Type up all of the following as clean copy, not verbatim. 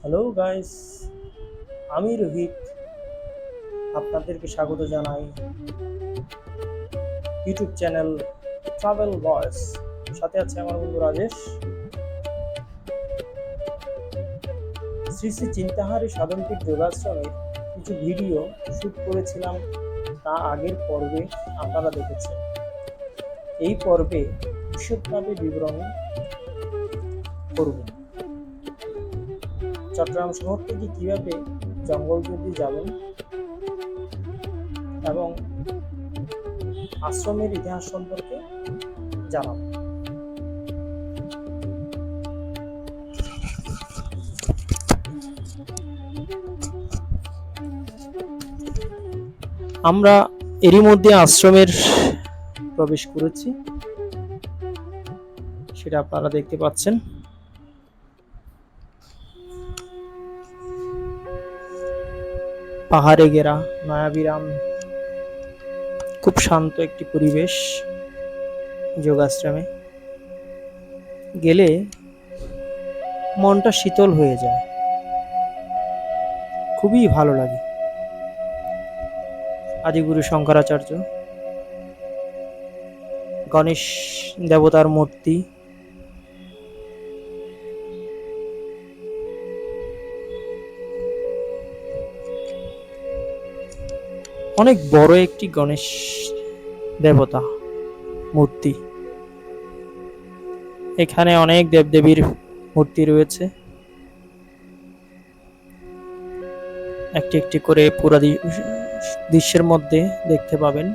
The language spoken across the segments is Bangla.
হ্যালো গাইস, আমি রোহিত আপনাদেরকে স্বাগত জানাই ইউটিউব চ্যানেল ট্রাভেল ভয়েস। সাথে আছে আমার বন্ধু রাজেশ। শ্রী শ্রী চিন্তাহারী সাধনপীঠ যোগাশ্রমের কিছু ভিডিও শ্যুট করেছিলাম, তা আগের পর্বে আপনারা দেখেছেন। এই পর্বে বিশদভাবে বিবরণ করব। চট্টগ্রাম শহর থেকে কিভাবে জঙ্গলজুড়ি যাবেন এবং আশ্রমের ইতিহাস সম্পর্কে জানাবো। আমরা এরই মধ্যে আশ্রমের প্রবেশ করেছি, সেটা আপনারা দেখতে পাচ্ছেন। পাহাড়ে ঘেরা মায়াবিরাম, খুব শান্ত একটি পরিবেশ। যোগাশ্রমে গেলে মনটা শীতল হয়ে যায়, খুবই ভালো লাগে। আদিগুরু শঙ্করাচার্য, গণেশ দেবতার মূর্তি, অনেক বড় একটি গণেশ দেবতা মূর্তি। এখানে অনেক দেবদেবীর মূর্তি রয়েছে, একটি একটি করে পুরা দৃশ্যের মধ্যে দেখতে পাবেন।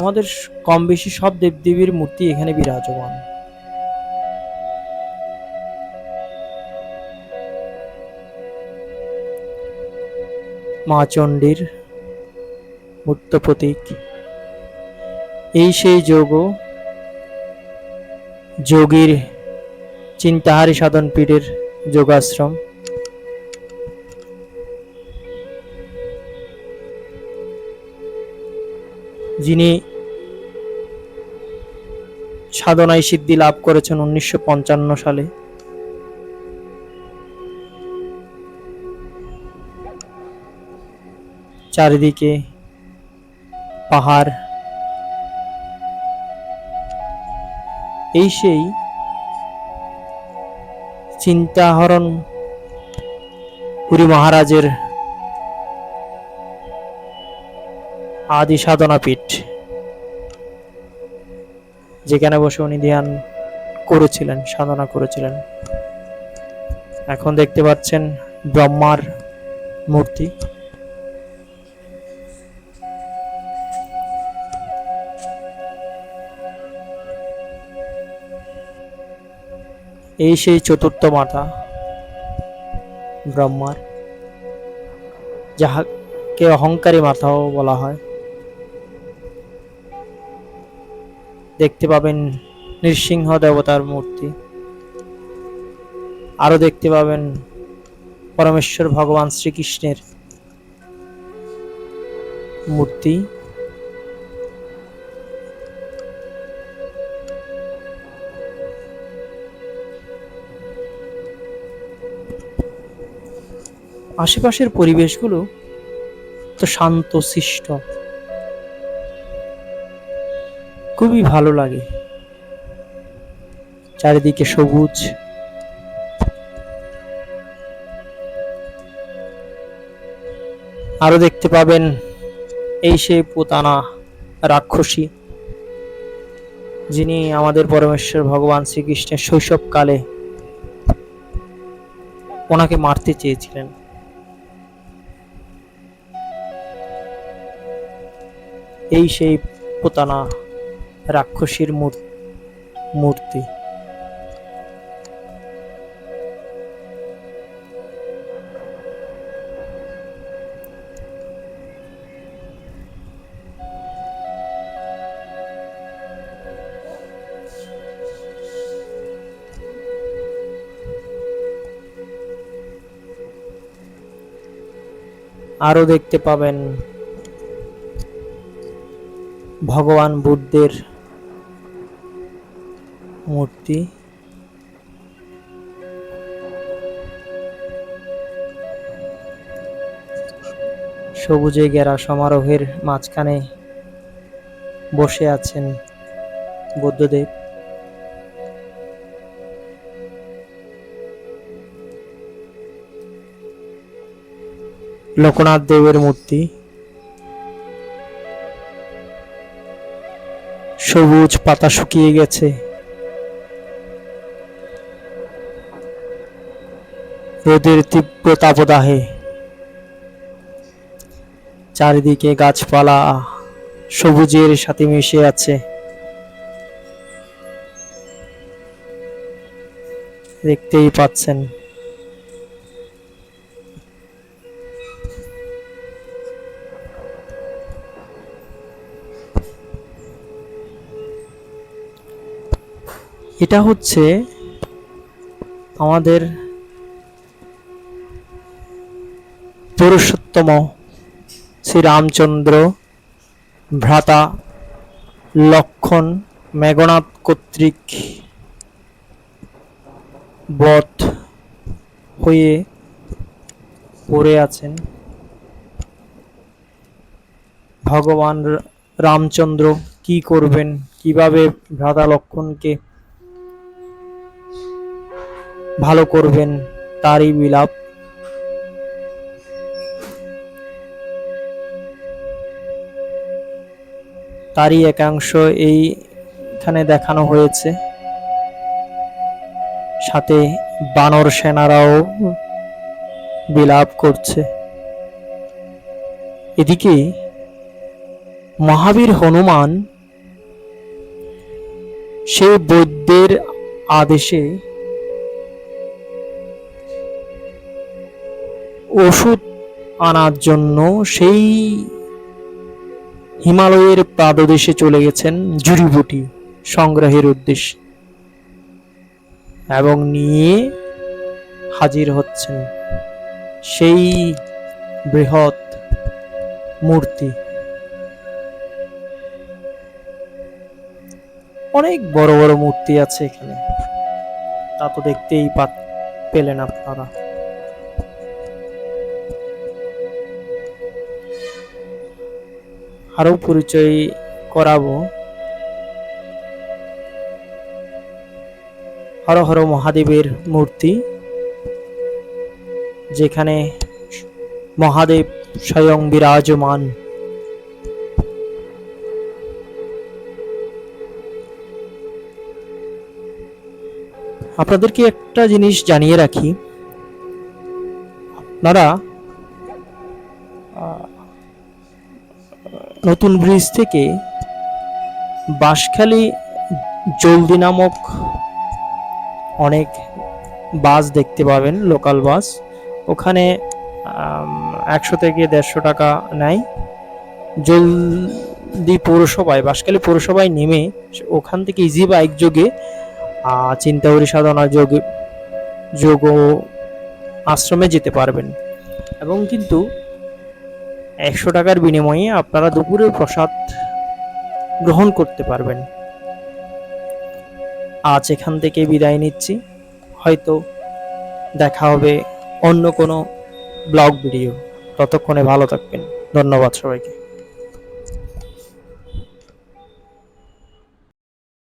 আমাদের কম বেশি সব দেবদেবীর মূর্তি এখানে বিরাজমান। মা চণ্ডীর মূর্ত প্রতীক। এই সেই যোগীর চিন্তাহারী সাধন পীঠের যোগাশ্রম। যিনি সাধনায় সিদ্ধি লাভ করেছেন 1955 সালে। চারিদিকে পাহাড়। এই সেই চিন্তাহরণ পুরী মহারাজের আদি সাধনা পীঠ, যেখানে বসে উনি ধ্যান করেছিলেন, সাধনা করেছিলেন। এখন দেখতে পাচ্ছেন ব্রহ্মার মূর্তি। এই সেই চতুর্থ মাথা ব্রহ্মার, যাহাকে অহংকারী মাথাও বলা হয়। দেখতে পাবেন নৃসিংহ দেবতার মূর্তি। আরো দেখতে পাবেন পরমেশ্বর ভগবান শ্রীকৃষ্ণের মূর্তি। আশেপাশের পরিবেশগুলো তো শান্ত শিষ্ট, খুবই ভালো লাগে। চারিদিকে সবুজ। আরো দেখতে পাবেন এই সেই পুতানা রাক্ষসী, যিনি আমাদের পরমেশ্বর ভগবান শ্রীকৃষ্ণের শৈশবকালে ওনাকে মারতে চেয়েছিলেন। এই সেই পুতানা রাক্ষসীর মূর্তি। আরো দেখতে পাবেন ভগবান বুদ্ধের মূর্তি। সবুজে ঘেরা সমারোহের মাঝখানে বসে আছেন বুদ্ধদেব। লোকনাথ দেবের মূর্তি। সবুজ পাতা শুকিয়ে গেছে, রোদের তীব্র তাপদাহে চারিদিকে গাছপালা সবুজের সাথে মিশে আছে, দেখতেই পাচ্ছেন। এটা হচ্ছে আমাদের পুরুষোত্তম শ্রীরামচন্দ্র ভ্রাতা লক্ষণ মেঘনাদ কর্তৃক বধ হয়ে পড়ে আছেন। ভগবান রামচন্দ্র কি করবেন, কিভাবে ভ্রাতা লক্ষণকে ভালো করবেন, তারই বিলাপ। তারই একাংশ এইখানে দেখানো হয়েছে। সাথে বানর সেনারাও বিলাপ করছে। এদিকে মহাবীর হনুমান সেই বৈদ্যের আদেশে ওষুধ আনার জন্য সেই হিমালয়ের পাদদেশে চলে গেছেন জড়িবুটি সংগ্রহের উদ্দেশ্যে, এবং নিয়ে হাজির হচ্ছেন সেই বৃহৎ মূর্তি। অনেক বড় বড় মূর্তি আছে এখানে, তা তো দেখতেই পেলেন আপনারা। আরো পরিচয় করাবো। হর হর মহাদেবের মূর্তি, যেখানে মহাদেব স্বয়ং বিরাজমান। আপনাদেরকে একটা জিনিস জানিয়ে রাখি, আপনারা নতুন ব্রিজ থেকে বাঁশখালী জলদি নামক অনেক বাস দেখতে পাবেন, লোকাল বাস। ওখানে 100 থেকে 150 টাকা নেয়। জলদি পৌরসভায়, বাঁশখালী পৌরসভায় নেমে ওখান থেকে ইজি বাইক যোগে চিন্তাবরী সাধনা যোগ আশ্রমে যেতে পারবেন। এবং কিন্তু 100 টাকার বিনিময়ে আপনারা দুপুরের প্রসাদ গ্রহণ করতে পারবেন। আজ এখান থেকে বিদায় নিচ্ছি, হয়তো দেখা হবে অন্য কোনো ব্লগ ভিডিও। ততক্ষণে ভালো থাকবেন। ধন্যবাদ সবাইকে।